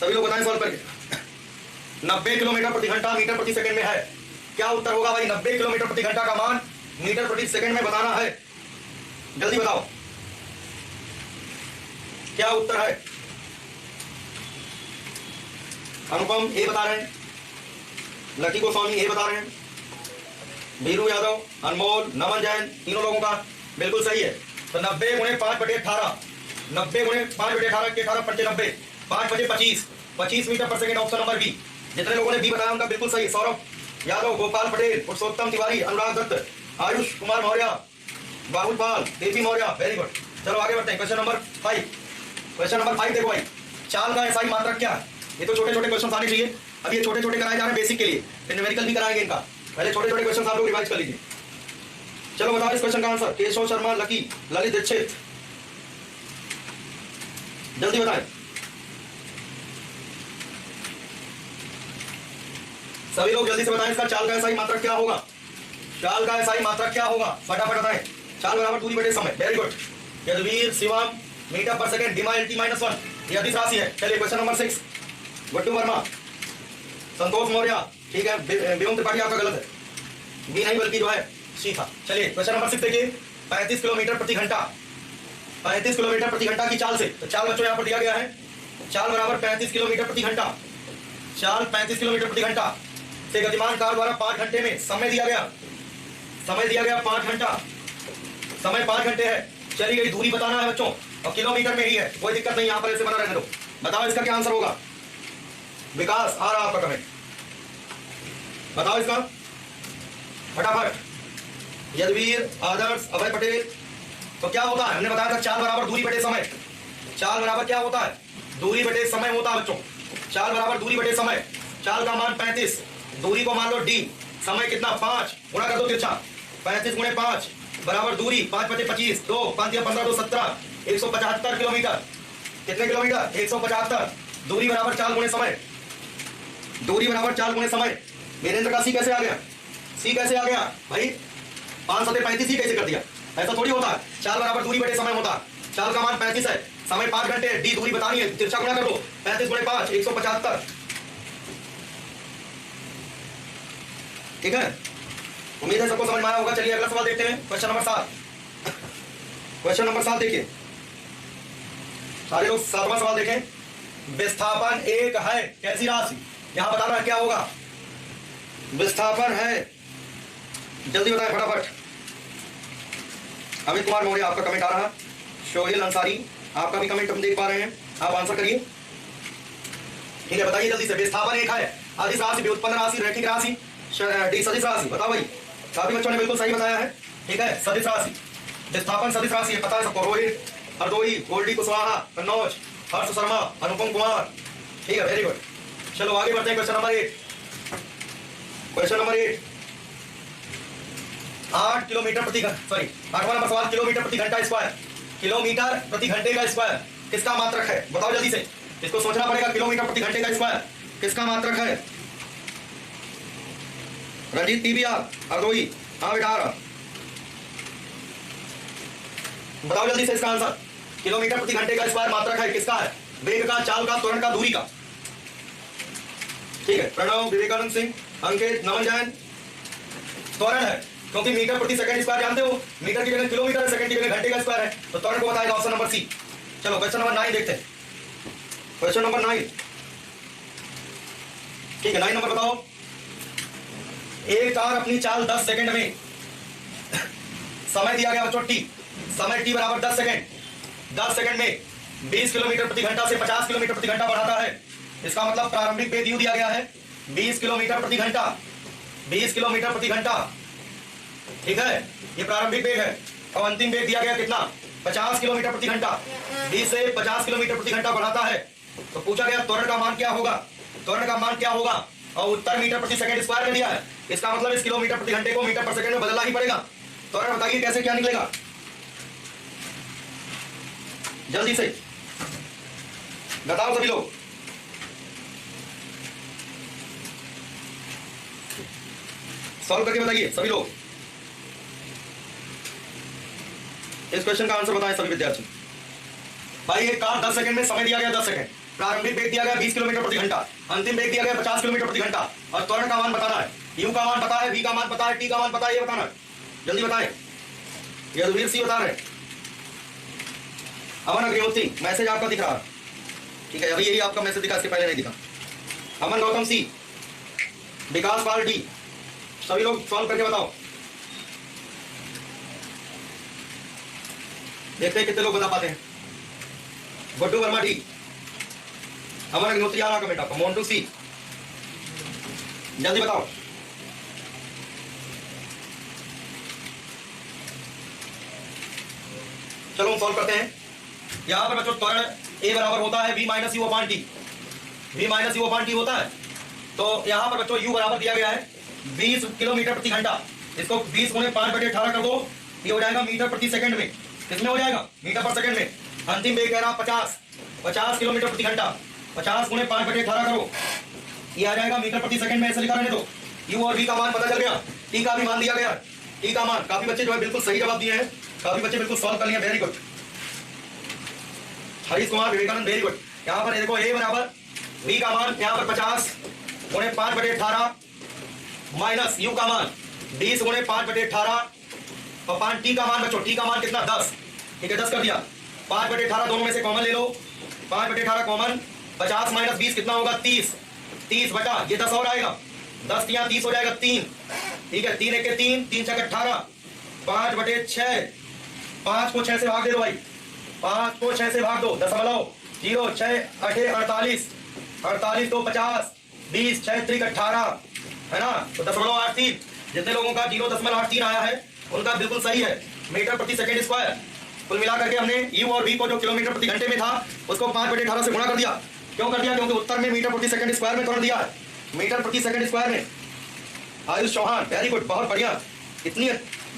सभी लोग बताएं सॉल्व करके। 90 किलोमीटर प्रति घंटा मीटर प्रति सेकंड में है। क्या उत्तर होगा भाई? 90 किलोमीटर प्रति घंटा का मान मीटर प्रति सेकंड में बताना है। जल्दी बताओ क्या उत्तर है। अनुपम ए बता रहे हैं, लकी गोस्वामी ए बता रहे हैं, वीरू यादव, अनमोल, नमन जैन, तीनों लोगों का बिल्कुल सही है। तो 90 गुणे 5/18, 90 गुणे 5/18 के 18 पंचे 90, 5 बजे 25, 25 मीटर पर सेकंड, ऑप्शन नंबर बी। जितने लोगों ने बी बताया उनका बिल्कुल सही। सौरभ यादव, गोपाल पटेल, पुरुषोत्तम तिवारी, अनुराग दत्त, आयुष कुमार मौर्य, राहुल पाल, KP मौर्य, वेरी गुड। चलो आगे बढ़ते हैं। Question number 5। क्वेश्चन नंबर 5 देखो भाई, चाल का एसआई मात्रक क्या है? ये तो छोटे छोटे क्वेश्चन आने चाहिए। अब ये छोटे छोटे कराए जा रहे हैं बेसिक के लिए, फिर न्यूमेरिकल भी कराएंगे इनका। पहले छोटे छोटे क्वेश्चन आप लोग रिवाइज कर लीजिए। चलो बताओ इस क्वेश्चन का आंसर। केशव शर्मा, लकी, ललित दीक्षित, जल्दी बताएं। सभी लोग जल्दी से बताएं इसका चाल का एसआई मात्रक क्या होगा? चाल का एसआई मात्रक क्या होगा? फटाफट बताएं। चाल बराबर दूरी बटे समय। Very good. Yaduvir, Shivam, metre पर सेकंड, डिमा LT - 1, ये अधिक राशि है। चलिए क्वेश्चन नंबर 6। गुड्डू वर्मा, संतोष मौर्य, ठीक है, विनोद त्रिपाठी आपका गलत है, बी नहीं बल्कि जो है सी था। चलिए क्वेश्चन नंबर 6 देखिए। 35 किलोमीटर प्रति घंटा, 35 किलोमीटर प्रति घंटा की चाल से, तो चाल बच्चों यहाँ पर दिया गया है, चाल बराबर 35 किलोमीटर प्रति घंटा, चाल 35 किलोमीटर प्रति घंटा से गतिमान कार द्वारा 5 घंटे में समय दिया गया, समय दिया गया 5 घंटा, समय 5 घंटे है। चलिए ये दूरी बताना है बच्चों, और किलोमीटर में ही है, कोई दिक्कत नहीं, यहाँ पर ऐसे बना रहने दो। बताओ इसका क्या आंसर होगा। विकास आ रहा आपका कमेंट, बताओ इसका फटाफट। यदुवीर, आदर्श, अभय पटेल। तो क्या होता है, हमने बताया था चाल बराबर दूरी बटे समय। चाल बराबर क्या होता है, दूरी बटे समय होता है बच्चों। चाल बराबर दूरी बटे समय। चाल का मान 35, दूरी को मान लो d, समय कितना 5, गुणा कर दो तिरछा। 35 गुणे 5 बराबर दूरी 5 बटे 25, 2 5 या 15 2 17, 175 किलोमीटर। कितने किलोमीटर, 175। दूरी बराबर चाल गुणे समय। दूरी बराबर चाल गुणे समय। वीरेंद्र का सी कैसे आ गया, सी कैसे आ गया भाई, 5 सते 35 ही कैसे कर दिया, ऐसा थोड़ी होता है। चाल बराबर दूरी बटे समय होता है। चाल का मान 35 है, समय 5 घंटे, डी दूरी बतानी है, तिरछा गुणा कर दो। 35 गुणे 5 175। ठीक है, उम्मीद है सबको समझ में आया होगा। चलिए अगला सवाल देखते हैं, क्वेश्चन नंबर 7। क्वेश्चन नंबर 7 देखिए, सारे लोग 7वां सवाल देखें। विस्थापन एक है कैसी राशि, यहां बताना क्या होगा। विस्थापन है, जल्दी बताएं फटाफट। अमित कुमार मौर्य आपका कमेंट आ रहा है। शोहेल अंसारी आपका भी कमेंट हम देख पा रहे हैं, आप आंसर करिए। ठीक है, बताइए जल्दी से। विस्थापन एक है, अदिश राशि, व्युत्पन्न राशि, रैखिक राशि, डी सदिश राशि। बताओ भाई, काफी बच्चों ने बिल्कुल सही बताया है। ठीक है, सदिश राशि, विस्थापन सदिश राशि है, पता है सबको। रोहित, हरदोई, गोल्डी कुशवाहा, कन्नौज, हर्ष शर्मा, अनुपम कुमार। ठीक है, वेरी गुड। चलो आगे बढ़ते हैं। Question number 8। Question number 8, 8 kilometre प्रति सॉरी 8वां नंबर सवाल, किलोमीटर प्रति घंटा स्क्वायर। किलोमीटर प्रति घंटे का स्क्वायर किसका मात्रक है, बताओ जल्दी से। इसको सोचना पड़ेगा, किलोमीटर प्रति घंटे का स्क्वायर किसका मात्रक है। रंजीत टीबीआर, हरदोई, हाँ बेटा आ रहा, बताओ जल्दी से इसका आंसर। किलोमीटर प्रति घंटे का स्क्वायर मात्रक है किसका है, वेग का, चाल का, त्वरण का, दूरी का। ठीक है, प्रणव, विवेकानंद सिंह, अंकित, नमन जैन। त्वरण है, क्योंकि मीटर प्रति सेकंड स्क्वायर जानते हो, मीटर की जगह किलोमीटर है, सेकंड की जगह घंटे का स्क्वायर है, तो त्वरण को बताएगा ऑप्शन नंबर सी। चलो क्वेश्चन नंबर 9 देखते हैं। Question number 9। ठीक है, 9 नंबर बताओ। एक कार अपनी चाल 10 सेकंड में, समय दिया गया बच्चों टी, समय टी बराबर 10 सेकंड। 10 सेकंड में 20 किलोमीटर प्रति घंटा से 50 किलोमीटर प्रति घंटा बढ़ाता है। इसका मतलब प्रारंभिक वेग यू दिया गया है 20 किलोमीटर प्रति घंटा, 20 किलोमीटर प्रति घंटा। ठीक है, ये प्रारंभिक वेग है। और अंतिम वेग दिया गया कितना, 50 किलोमीटर प्रति घंटा। 20 से 50 किलोमीटर प्रति घंटा बढ़ाता है। तो पूछा गया त्वरण का मान क्या होगा, त्वरण का मान क्या होगा, और उत्तर मीटर प्रति सेकंड स्क्वायर में दिया है। इसका मतलब इस किलोमीटर प्रति घंटे को मीटर पर सेकंड में बदलना ही पड़ेगा। त्वरण बताइए कैसे क्या निकलेगा, जल्दी से बताओ सभी लोग। सॉल्व करके बताइए सभी लोग। इस क्वेश्चन का आंसर बताएं सभी विद्यार्थी। भाई एक कार 10 सेकंड में, समय दिया गया 10 सेकंड, प्रारंभिक वेग दिया गया 20 किलोमीटर प्रति घंटा, अंतिम वेग दिया गया 50 किलोमीटर प्रति घंटा, और त्वरण का मान बताना है। यू का मान पता है, वी का मान पता है, टी का मान पता है, ये बताना है। जल्दी बताएं। यदुवीर सी बता रहे हैं। अमन अग्निहोत्री, मैसेज आपका दिख रहा है। ठीक है, अभी यही आपका मैसेज दिखा, इसके पहले नहीं दिखा। अमन गौतम सी, विकास पाल डी, सभी लोग सॉल्व करके बताओ। देखते हैं कितने लोग बता पाते हैं। गुड्डू वर्मा डी, अमन अग्निहोत्री आ रहा कमेंट आपका। मोन्टू सी, जल्दी बताओ। चलो हम सॉल्व करते हैं। यहां पर बच्चों त्वरण ए बराबर होता है v minus you upon T, v minus you upon T होता है। तो यहां पर बच्चों u बराबर दिया गया है 20 किलोमीटर प्रति घंटा। इसको 20 गुणे 5/18 कर दो, ये हो जाएगा मीटर प्रति सेकंड में। किसमें हो जाएगा, मीटर पर सेकंड में। अंतिम वेग कह रहा 50 किलोमीटर प्रति घंटा, 50 गुणे 5/18 करो, ये आ जाएगा मीटर प्रति सेकंड में। ऐसे लिखा रहने दो। यू और वी का मान पता चल गया, टी का भी मान दिया गया, टी का मान। काफी बच्चे जो है बिल्कुल सही जवाब दिए हैं, काफी बच्चे बिल्कुल सॉल्व कर लिए, very good. Harish Kumar, Vivekanand, very good. यहाँ पर देखो ए बराबर वी का मान यहाँ पर 50 गुणे 5/18 माइनस यू का मान 20 गुणे 5/18 और पान टी का मान बच्चों, टी का मान कितना 10। ठीक है, 10 कर दिया। 5/18 दोनों में से कॉमन ले लो, 5/18 कॉमन, 50 माइनस 20 कितना होगा 30, 30 बटा ये 10 और आएगा, 10 यहाँ 30 हो जाएगा 3। ठीक है, 3 1 3, 3 6 18, 5/6, 5 को 6 से भाग दे दो भाई, 5 को 6 से भाग दो, 0.6 6 8 48, 48 2 50, 20 6 त्रिक 18 है ना, तो 0.83 जितने लोगों का 0.83 आया है उनका बिल्कुल सही है, मीटर प्रति सेकंड स्क्वायर। कुल मिला करके हमने यू और वी को जो किलोमीटर प्रति घंटे में था उसको 5/18 से गुणा कर दिया। क्यों कर दिया? क्योंकि उत्तर में मीटर प्रति सेकंड स्क्वायर में कर दिया है, मीटर प्रति सेकंड स्क्वायर में। आयुष चौहान, वेरी गुड, बहुत बढ़िया। इतनी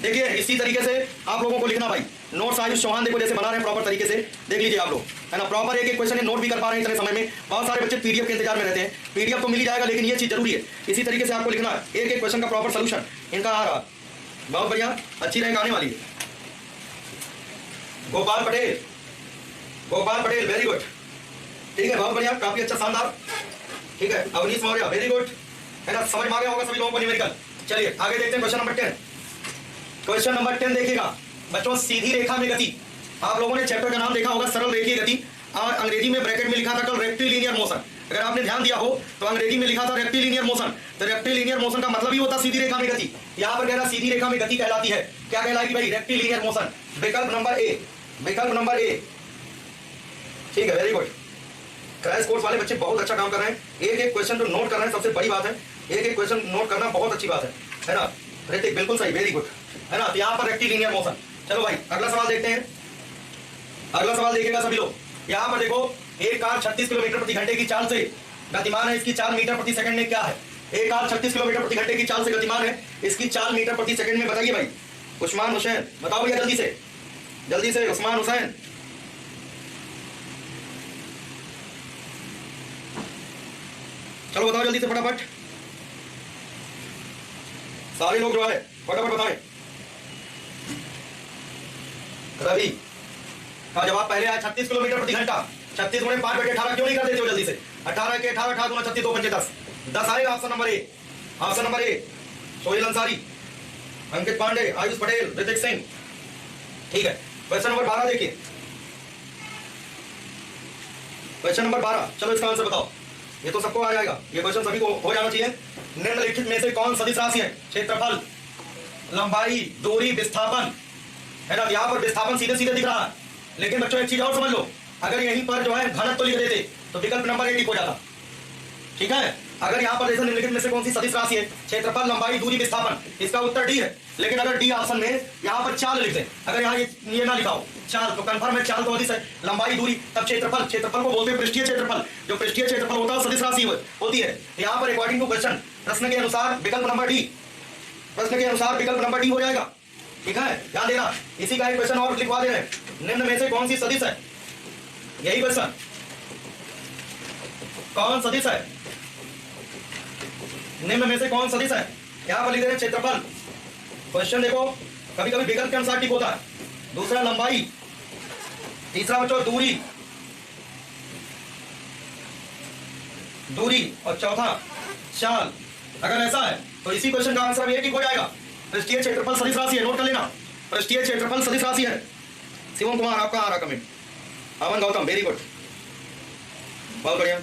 देखिए इसी तरीके से आप लोगों को लिखना भाई, नोट्स आयुष चौहान देखो जैसे बना रहे हैं प्रॉपर तरीके से, देख लीजिए आप लोग, है ना, प्रॉपर एक एक क्वेश्चन नोट भी कर पा रहे हैं इतने समय में। बहुत सारे बच्चे पीडीएफ के इंतजार में रहते हैं, पीडीएफ तो मिल ही जाएगा लेकिन ये चीज जरूरी है, इसी तरीके से आपको लिखना है, एक एक क्वेश्चन का प्रॉपर सोल्यूशन इनका आ रहा। बहुत बढ़िया, अच्छी रैंक आने वाली है। गोपाल पटेल, गोपाल पटेल, वेरी गुड, ठीक है, बहुत बढ़िया, काफी अच्छा, शानदार, ठीक है। अवनीश मौर्य, वेरी गुड, है ना, समझ में आ गया होगा सभी लोगों को न्यूमेरिकल। चलिए आगे देखते हैं क्वेश्चन नंबर 10। क्वेश्चन नंबर 10 देखिएगा बच्चों, सीधी रेखा में गति। आप लोगों ने चैप्टर का नाम देखा होगा सरल रेखीय गति, और अंग्रेजी में ब्रैकेट में लिखा था कल रेक्टिलिनियर मोशन। अगर आपने ध्यान दिया हो तो अंग्रेजी में लिखा था रेक्टिलिनियर मोशन, तो रेक्टिलिनियर मोशन का मतलब ही होता सीधी रेखा में गति। यहाँ पर कह रहा सीधी रेखा में गति कहलाती है, क्या कहलाएगी भाई? Rectilinear motion. विकल्प नंबर ए, विकल्प नंबर ए, ठीक है, वेरी गुड। क्रैश कोर्स वाले बच्चे बहुत अच्छा काम कर रहे हैं, एक एक क्वेश्चन तो नोट कर रहे हैं, सबसे बड़ी बात है, एक एक क्वेश्चन नोट करना बहुत अच्छी बात है ना। ऋतिक बिल्कुल सही, वेरी गुड, है ना, तो यहाँ पर रेक्टिलिनियर मोशन। चलो भाई अगला सवाल देखते हैं, अगला सवाल देखिएगा सभी लोग। यहाँ पर देखो, एक कार 36 किलोमीटर प्रति घंटे की चाल से गतिमान है, इसकी चाल मीटर प्रति सेकंड में क्या है? एक कार 36 किलोमीटर प्रति घंटे की चाल से गतिमान है, इसकी चाल मीटर प्रति सेकंड में बताइए भाई। उस्मान हुसैन, बताओ भैया जल्दी से, जल्दी से, उस्मान हुसैन, चलो बताओ जल्दी से फटाफट, सारे लोग जो है फटाफट बताएं। रवि का जवाब पहले आया 36 किलोमीटर प्रति घंटा, 36 गुणे 5/18 क्यों नहीं कर देते हो जल्दी से? 18 के 18, 18 गुना 36, 2 पंजे 10, 10 आएगा option number A, option number A. Sohail Ansari, Ankit Pandey, Ayush Patel, Ritik Singh, ठीक है। क्वेश्चन नंबर 12 देखिए, क्वेश्चन नंबर 12, चलो इसका आंसर बताओ, ये तो सबको आ जाएगा, ये क्वेश्चन सभी को हो जाना चाहिए। निम्नलिखित में से कौन सदिश राशि है? क्षेत्रफल, लंबाई, दूरी, विस्थापन, है ना। यहाँ पर विस्थापन सीधे सीधे दिख रहा है, लेकिन बच्चों एक चीज और समझ लो, अगर यहीं पर जो है घनत्व तो लिख देते तो विकल्प नंबर 8 हो जाता, ठीक है। अगर यहाँ पर देखो निम्नलिखित में से कौन सी सदिश राशि है? क्षेत्रफल, लंबाई, दूरी, विस्थापन, इसका उत्तर डी है। लेकिन अगर डी ऑप्शन में यहाँ पर चाल लिख दे, अगर यहाँ ये ना लिखा हो चाल, तो कंफर्म है चाल तो सदिश है, लंबाई, दूरी, तब क्षेत्रफल, क्षेत्रफल को बोलते हैं पृष्ठीय क्षेत्रफल, जो पृष्ठीय क्षेत्रफल होता है सदिश राशि होती है। यहाँ पर अकॉर्डिंग टू क्वेश्चन, प्रश्न के अनुसार विकल्प नंबर डी, प्रश्न के अनुसार विकल्प नंबर डी हो जाएगा, ठीक है, ध्यान देना। इसी का एक क्वेश्चन और लिखवा दे रहे हैं, निम्न में से कौन सी सदिश है? यही क्वेश्चन, कौन सदिश है? निम्न में से कौन सदिश है? यहाँ पर लिख रहे हैं क्षेत्रफल। क्वेश्चन देखो, कभी कभी विकल्प के अनुसार ठीक होता है, दूसरा लंबाई, तीसरा बच्चों दूरी, दूरी, और चौथा चाल। अगर ऐसा है तो इसी क्वेश्चन का आंसर ये ठीक हो जाएगा। पृष्ठीय क्षेत्रफल सदिश राशि है, नोट कर लेना, पृष्ठीय क्षेत्रफल सदिश राशि है। शिवम कुमार, आपका आ रहा कमेंट। अमन गौतम, वेरी गुड, बहुत बढ़िया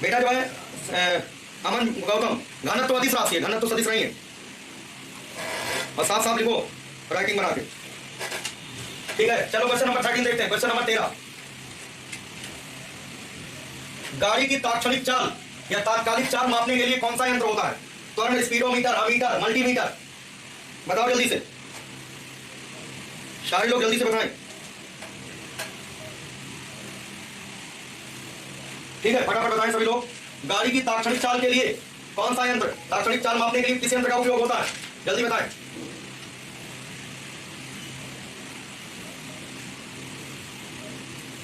बेटा। जो है अमन गौतम, घनत्व अदिश राशि है, घनत्व सदिश नहीं है, और साफ साफ लिखो राइटिंग बना के, ठीक है। चलो क्वेश्चन नंबर 13 देखते हैं। क्वेश्चन नंबर 13, गाड़ी की तात्क्षणिक चाल या तात्कालिक चाल मापने के लिए कौन सा यंत्र होता है? त्वरण, स्पीडोमीटर, अमीटर, मल्टीमीटर, बताओ जल्दी से, सारे लोग जल्दी से बताएं, ठीक है, फटाफट बताएं सभी लोग। गाड़ी की तात्क्षणिक चाल के लिए कौन सा यंत्र, तात्क्षणिक चाल मापने के लिए किस यंत्र का उपयोग होता है? जल्दी बताएं,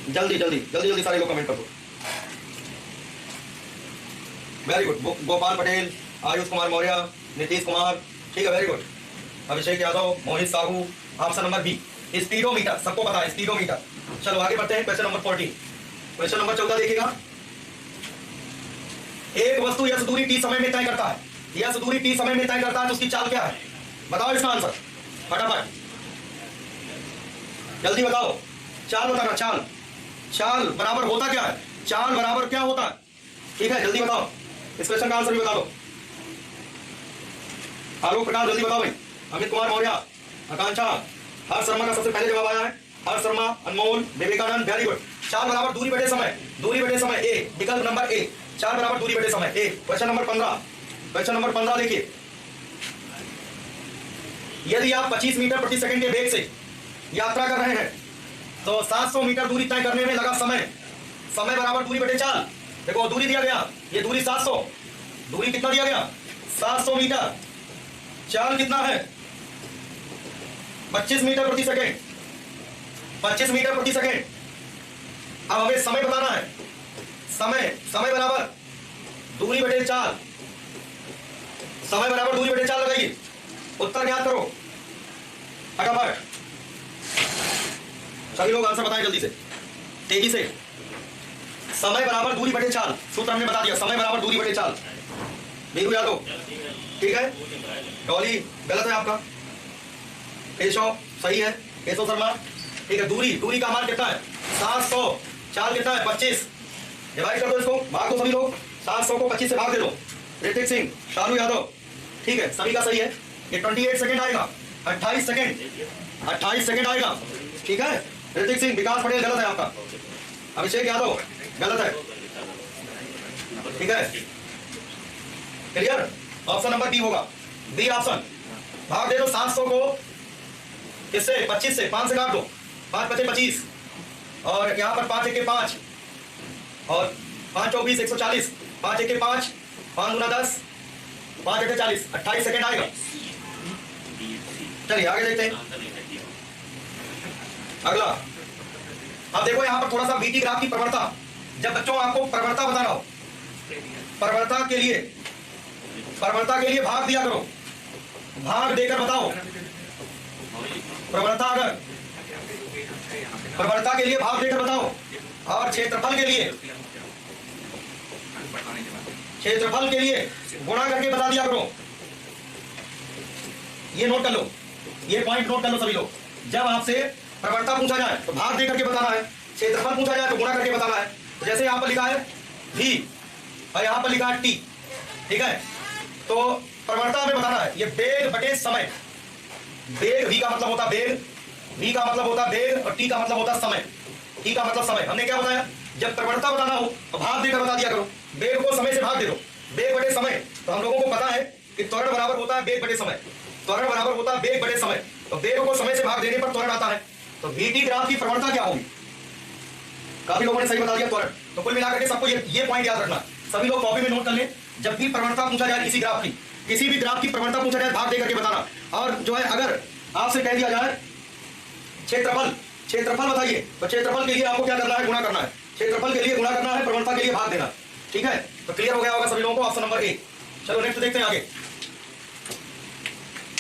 जल्दी जल्दी जल्दी जल्दी सारे लोग कमेंट कर दो। वेरी गुड, गोपाल पटेल, आयुष कुमार मौर्य, नीतीश कुमार, ठीक है, very good. Abhishek Yadav, Mohit Sahu, option number B, speedometer, सबको पता है स्पीडोमीटर। चलो आगे बढ़ते हैं, क्वेश्चन नंबर 14। क्वेश्चन नंबर 14 देखिएगा, एक वस्तु यस दूरी टी समय में तय करता है, यस दूरी टी समय में तय करता है, तो उसकी चाल क्या है? बताओ इसका आंसर फटाफट, जल्दी बताओ, चाल बताना, चाल, चाल बराबर होता क्या है? चाल बराबर क्या होता है? ठीक है, जल्दी बताओ, इस क्वेश्चन का आंसर भी बता दो। आलोक प्रकाश, जल्दी बताओ भाई। अमित कुमार मौर्य, आकांक्षा, हर्ष शर्मा का सबसे पहले जवाब आया है, हर्ष शर्मा, अनमोल, विवेकानंद, वेरी गुड। 4 बराबर दूरी बटे समय, दूरी बटे समय ए, विकल्प नंबर ए, 4 बराबर दूरी बटे समय ए। क्वेश्चन नंबर 15, क्वेश्चन नंबर 15 देखिए, यदि आप 25 मीटर प्रति सेकंड के वेग से यात्रा कर रहे हैं तो 700 मीटर दूरी तय करने में लगा समय, समय बराबर दूरी बटे चाल। देखो दूरी दिया गया, ये दूरी 700, दूरी कितना दिया गया 700 मीटर, चाल कितना है 25 मीटर प्रति सेकंड, 25 मीटर प्रति सेकंड। अब हमें समय बताना है, समय, समय बराबर दूरी बटे चाल, समय बराबर दूरी बटे चाल लगाइए, उत्तर ज्ञात करो फटाफट। सभी लोग आंसर बताएं जल्दी से, तेजी से। समय बराबर दूरी बटे चाल, सूत्र हमने बता दिया, समय बराबर दूरी बटे चाल। देखो यादव ठीक है, डॉली गलत है आपका, केशव सही है, केशव शर्मा ठीक है। दूरी, दूरी का मान कितना है 700, चाल कितना है 25, डिवाइड कर दो इसको, भाग दो सभी लोग, 700 को 25 से भाग दे दो। ऋतिक सिंह, शालू यादव ठीक है, सभी का सही है। ये 28 सेकंड आएगा, 28 सेकंड, 28 सेकंड आएगा ठीक है। ऋतिक सिंह, विकास पटेल गलत है आपका, अभिषेक यादव गलत है ठीक है। क्लियर, ऑप्शन नंबर बी होगा, बी ऑप्शन। भाग दे दो 700 को किससे 25 से, 5 से काट दो, 5 बचे 25 और यहाँ पर 5 1 5 और 5 24 140, 5 1 5, 5 गुना 10, 5 8 40, 28 सेकंड आएगा। चलिए आगे देखते हैं अगला। अब देखो यहाँ पर थोड़ा सा बीटी ग्राफ की प्रवणता, जब बच्चों आपको प्रवणता बताना हो, प्रवणता के लिए भाग दिया करो, भाग देकर बताओ। प्रवणता, अगर प्रवणता के लिए भाग देकर बताओ, और क्षेत्रफल के लिए गुणा करके बता दिया करो। ये नोट कर लो, ये पॉइंट नोट कर लो सभी लोग। जब आपसे प्रवणता पूछा जाए तो भाग दे करके बताना है, क्षेत्रफल पूछा जाए तो गुणा करके बताना है। तो जैसे यहाँ पर लिखा है v और यहाँ पर लिखा है t ठीक है, तो प्रवणता में बताना है ये वेग बटे समय, वेग v का मतलब होता वेग, v का मतलब होता वेग और t का मतलब होता समय, t का मतलब समय। हमने क्या बताया, जब प्रवणता बताना हो तो भाग देकर बता दिया करो, वेग को समय से भाग दे दो, वेग बटे समय। तो हम लोगों को पता है कि त्वरण बराबर होता है वेग बटे समय, त्वरण बराबर होता है वेग बटे समय, तो वेग को समय से भाग देने पर त्वरण आता है। तो वीटी ग्राफ की प्रवणता क्या होगी, काफी लोगों ने सही बता दिया त्वरण। तो कुल मिलाकर के सबको ये पॉइंट याद रखना, सभी लोग कॉपी में नोट कर लें। जब भी प्रवणता पूछा जाए किसी ग्राफ की, किसी भी ग्राफ की प्रवणता पूछा जाए भाग दे करके बताना। और जो है अगर आपसे कह दिया जाए क्षेत्रफल बताइए, तो क्षेत्रफल के लिए आपको क्या करना है, गुणा करना है, क्षेत्रफल के लिए गुणा करना है, प्रवणता के लिए भाग देना ठीक है। तो क्लियर हो गया होगा सभी लोगों को, ऑप्शन नंबर ए। चलो नेक्स्ट देखते हैं आगे।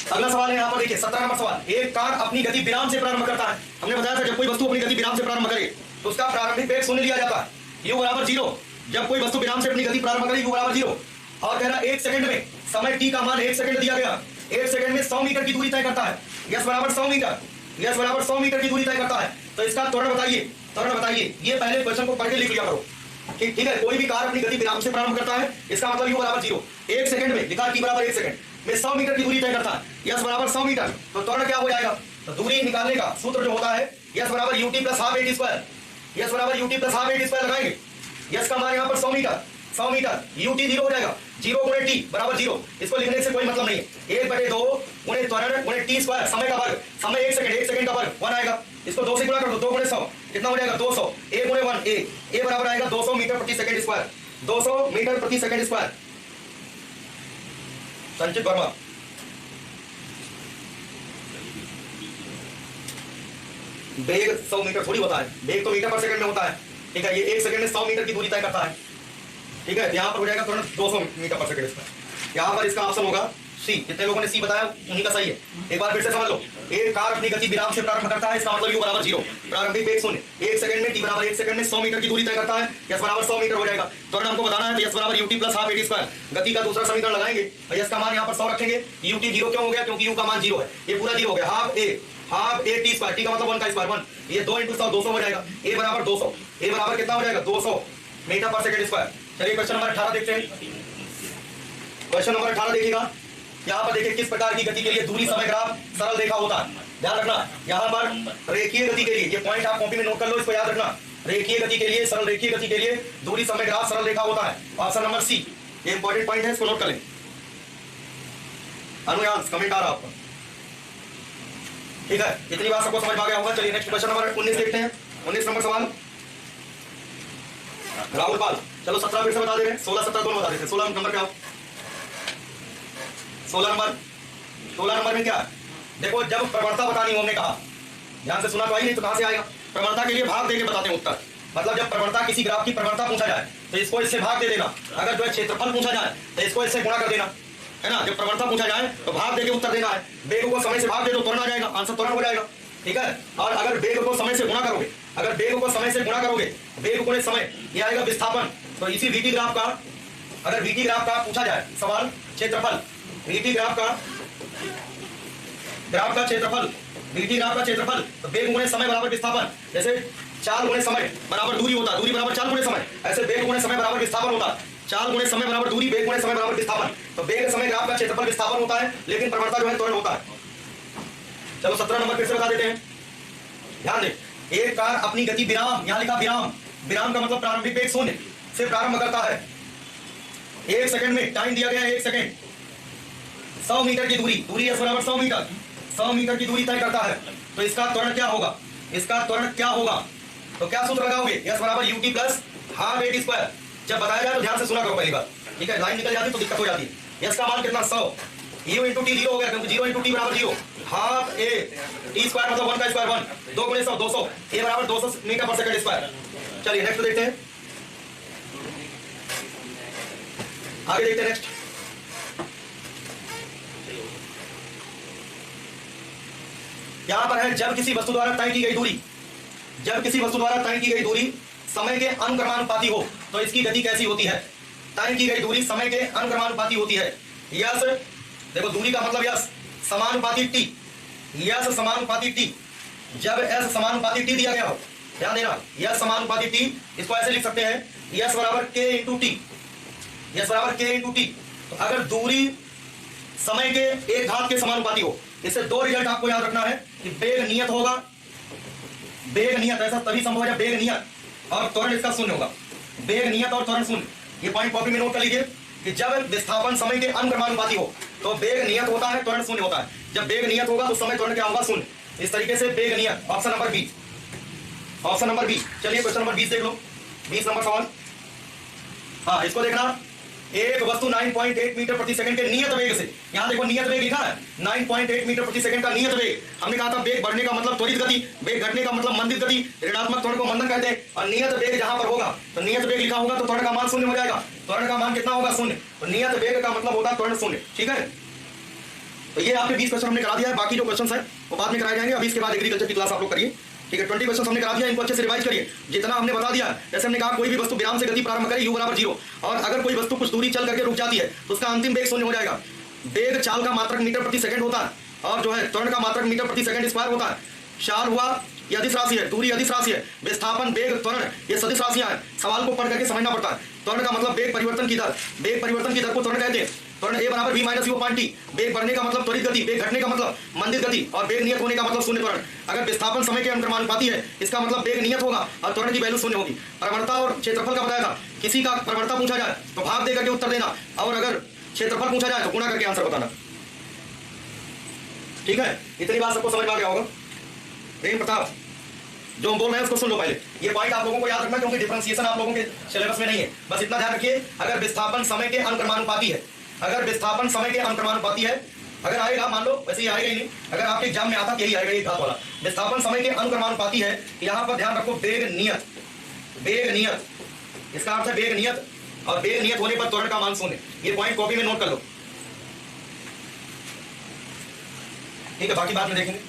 अगला सवाल है यहाँ पर देखिए 17 नंबर सवाल। एक कार अपनी गति विराम से प्रारंभ करता है। हमने बताया था जब कोई वस्तु अपनी गति विराम से प्रारंभ करे तो उसका प्रारंभिक वेग 0 लिया जाता है, u बराबर 0। जब कोई वस्तु विराम से अपनी गति प्रारंभ करे u बराबर 0। और कह रहा 1 सेकंड में समय t का मान 1 सेकंड दिया गया, 1 सेकंड में 100 मीटर की दूरी तय करता है, यस बराबर 100 मीटर, यस बराबर 100 मीटर की दूरी तय करता है। तो इसका त्वरण बताइए, त्वरण बताइए। ये पहले क्वेश्चन को पढ़ के लिख लिया करो ठीक है। कोई भी कार अपनी गति विराम से प्रारंभ करता है, इसका मतलब u बराबर 0, 1 सेकंड में लिखा t बराबर 1 सेकंड में 100 मीटर की दूरी तय करता है, यस बराबर 100 मीटर। तो त्वरण क्या हो जाएगा, तो दूरी निकालने का सूत्र जो होता है यस बराबर ut plus half at square, yes बराबर ut plus half at square लगाएंगे। यस का मान यहाँ पर 100 मीटर, 100 मीटर, ut 0 हो जाएगा, 0 गुणे t बराबर 0। इसको लिखने से कोई मतलब नहीं है। 1/2 गुणे त्वरण गुणे t स्क्वायर, समय का वर्ग, समय 1 सेकंड, 1 सेकंड का वर्ग 1 आएगा। इसको 2 से गुणा कर दो, 2 गुणे 100 कितना हो जाएगा 200, a गुणे 1 a बराबर आएगा 200 मीटर प्रति सेकंड स्क्वायर, 200 मीटर प्रति सेकंड स्क्वायर। संचित वर्मा, वेग 100 मीटर थोड़ी होता है, वेग तो मीटर पर सेकंड में होता है ठीक है। ये 1 सेकंड में 100 मीटर की दूरी तय करता है ठीक है। यहाँ पर हो जाएगा तुरंत 200 मीटर पर सेकंड स्क्वायर। यहाँ पर इसका ऑप्शन होगा सी। जितने लोगों ने सी बताया उन्हीं का सही है। एक बार फिर से समझ लो, एक कार अपनी गति विराम से प्रारंभ करता है, इसका मतलब u बराबर 0, प्रारंभिक वेग 0, 1 सेकंड में t बराबर 1 सेकंड में 100 मीटर की दूरी तय करता है, यस बराबर 100 मीटर हो जाएगा। त्वरण हमको बताना है तो यस बराबर ut plus half at square. गति का दूसरा समीकरण लगाएंगे और यस का मान यहाँ पर 100 रखेंगे। ut 0 क्यों हो गया, क्योंकि u का मान 0 है, ये पूरा 0 हो गया। Half a t square, t का मतलब 1 का स्क्वायर 1, ये 2 × 100 200 हो जाएगा। a बराबर 200, a बराबर कितना हो जाएगा 200 मीटर पर सेकंड स्क्वायर। चलिए क्वेश्चन नंबर 18 देखते हैं। क्वेश्चन नंबर 18 देखिएगा, यहाँ पर देखिए किस प्रकार की गति के लिए दूरी समय ग्राफ सरल रेखा होता है। ध्यान रखना यहाँ पर रेखीय गति के लिए, ये पॉइंट आप कॉपी में नोट कर लो, इसको याद रखना। रेखीय गति के लिए, सरल रेखीय गति के लिए दूरी समय ग्राफ सरल रेखा होता है। ऑप्शन नंबर सी, ये इंपॉर्टेंट पॉइंट है, इसको नोट कर लें। अनुयांश कमेंट आ रहा आपका, ठीक है, इतनी बात सबको समझ में आ गया होगा। चलिए नेक्स्ट क्वेश्चन नंबर 19 देखते हैं। 19 नंबर सवाल राहुल पाल, चलो 17 फिर से बता दे रहे हैं, 16 17 दोनों बता देते हैं। 16 नंबर क्या हो, 16 नंबर में क्या है? देखो जब प्रवणता बतानी हो, हमने कहा ध्यान से सुना तो आई, नहीं तो कहां से आएगा? प्रवणता के लिए भाग देके बताते हैं उत्तर। मतलब जब प्रवणता, किसी ग्राफ की प्रवणता पूछा जाए तो इसको इससे भाग दे देना। अगर जो है क्षेत्रफल पूछा जाए तो इसको इससे गुणा कर देना, है ना। जब प्रवणता पूछा जाए तो भाग देके उत्तर देना है। वेग को समय से भाग दे दो, त्वरण आ जाएगा, आंसर त्वरण हो जाएगा, ठीक है। और अगर वेग को समय से गुणा करोगे, अगर वेग को समय से गुणा करोगे, वेग गुणे समय, ये आएगा विस्थापन। तो इसी वीटी ग्राफ का, अगर वीटी ग्राफ का पूछा जाए सवाल, क्षेत्रफल, वीटी ग्राफ का क्षेत्रफल, वीटी ग्राफ का क्षेत्रफल, तो वेग गुणे समय बराबर विस्थापन। जैसे 4 गुणे समय बराबर दूरी होता है, दूरी बराबर 4 गुणे समय, ऐसे वेग गुणे समय बराबर विस्थापन होता है। 4 गुणे समय बराबर दूरी, वेग गुणे समय बराबर विस्थापन। तो वेग समय ग्राफ का क्षेत्रफल विस्थापन होता है, लेकिन प्रवणता जो है त्वरण होता है। चलो 17 नंबर फिर से बता देते हैं, ध्यान दें। एक कार अपनी गति विराम, यहां लिखा विराम, विराम का मतलब प्रारंभिक वेग 0 से प्रारंभ करता है। 1 सेकंड में टाइम दिया गया है, 1 सेकंड, 100 मीटर की दूरी, दूरी एस बराबर 100 मीटर, 100 मीटर की दूरी तय करता है। तो इसका त्वरण क्या होगा? इसका त्वरण क्या होगा? तो क्या सूत्र लगाओगे? एस बराबर UT plus half A T square. जब बताया जाए तो ध्यान से सुना करो पहली बार, ठीक है। लाइन निकल जाती तो दिक्कत हो जाती है। एस का मान कितना? 100, यू इंटू टी 0 हो गया, क्योंकि 0 इंटू टी बराबर 0, हाफ ए टी स्क्वायर मतलब 1 का स्क्वायर 1, 2 गुणे 100 200, ए बराबर 200 मीटर पर सेकंड स्क्वायर। चलिए नेक्स्ट देखते हैं, आगे देखते हैं नेक्स्ट। यहां पर है, जब किसी वस्तु द्वारा तय की गई दूरी, जब किसी वस्तु द्वारा तय की गई दूरी समय के अनुक्रमानुपाती हो तो इसकी गति कैसी होती है? तय की गई दूरी समय के अनुक्रमानुपाती होती है। यस, देखो दूरी का मतलब यस समानुपाती टी, यस समानुपाती टी। जब एस समानुपाती टी दिया गया हो, ध्यान देना, यस समानुपाती टी, इसको ऐसे लिख सकते हैं, यस बराबर के इंटू टी, यस बराबर के इंटू टी। तो अगर दूरी समय के एक घात के समानुपाती हो, इससे 2 रिजल्ट आपको याद रखना है कि वेग नियत होगा, वेग नियत ऐसा तभी संभव है जब वेग नियत और त्वरण इसका शून्य होगा। वेग नियत और त्वरण शून्य, ये पॉइंट कॉपी में नोट कर लीजिए कि जब विस्थापन समय के अनुक्रमानुपाती हो तो वेग नियत होता है, त्वरण शून्य होता है। जब वेग नियत होगा तो समय त्वरण क्या होगा? शून्य। इस तरीके से वेग नियत, option number B, option number B. चलिए क्वेश्चन नंबर 20 देख लो, 20 नंबर सवाल। हाँ, इसको देखना, एक वस्तु 9.8 मीटर प्रति सेकंड के नियत वेग से, यहां देखो नियत वेग लिखा है, 9.8 मीटर प्रति सेकंड का नियत वेग। हमने कहा था वेग बढ़ने का मतलब त्वरित गति, वेग घटने का मतलब मंदित गति, ऋणात्मक त्वरण को मंदन कहते हैं। और नियत वेग जहां पर होगा तो नियत वेग लिखा होगा तो त्वरण का मान 0 हो जाएगा। त्वरण का मान कितना होगा? 0। तो नियत वेग का मतलब होता है त्वरण 0, ठीक है। तो ये आपके 20 क्वेश्चन हमने करा दिया है, बाकी जो क्वेश्चन है वो बाद में कराए जाएंगे। अभी इसके बाद एग्रीकल्चर की क्लास आप लोग करिए, ठीक है। 20 क्वेश्चन हमने करा दिया, इनको अच्छे से रिवाइज करिए। जितना हमने बता दिया, जैसे हमने कहा कोई भी वस्तु विराम से गति प्रारंभ करे, u बराबर 0, और अगर कोई वस्तु कुछ दूरी चल करके रुक जाती है तो उसका अंतिम वेग 0 हो जाएगा। वेग चाल का मात्रक मीटर प्रति सेकंड होता है, और जो है त्वरण का मात्रक मीटर प्रति सेकंड स्क्वायर होता है। चाल हुआ ये अदिश राशि है, दूरी अदिश राशि है, विस्थापन, वेग, त्वरण ये सदिश राशियां हैं। सवाल को पढ़ करके समझना पड़ता है। त्वरण का मतलब वेग परिवर्तन की दर, वेग परिवर्तन की दर को त्वरण कहते हैं। त्वरण ए बराबर v minus you point T. वेग बढ़ने का मतलब त्वरित गति, वेग घटने का मतलब मंदित गति, और वेग नियत होने का मतलब शून्य त्वरण। अगर विस्थापन समय के अनुक्रमानुपाती है, इसका मतलब वेग नियत होगा और त्वरण की वैल्यू 0 होगी। प्रवणता और क्षेत्रफल का बताया था, किसी का प्रवणता पूछा जाए तो भाग दे करके उत्तर देना, और अगर क्षेत्रफल पूछा जाए तो गुणा करके आंसर बताना, ठीक है। इतनी बात सबको समझ में आ गया होगा। प्रेम प्रताप, जो हम बोल रहे हैं उसको सुन लो पहले। ये पॉइंट आप लोगों को याद रखना, क्योंकि डिफरेंशिएशन आप लोगों के सिलेबस में नहीं है। बस इतना ध्यान रखिए, अगर विस्थापन समय के अनुक्रमानुपाती है, अगर विस्थापन समय के अनुक्रमानुपाती है, अगर आएगा, मान लो वैसे ही आएगा ही नहीं, अगर आपके एग्जाम में आता तो यही आएगा, ये घात वाला। विस्थापन समय के अनुक्रमानुपाती है, यहां पर ध्यान रखो वेग नियत, वेग नियत, इसका अर्थ है वेग नियत, और वेग नियत होने पर त्वरण का मान 0। ये पॉइंट कॉपी में नोट कर लो, ठीक है। बाकी बात में देखेंगे।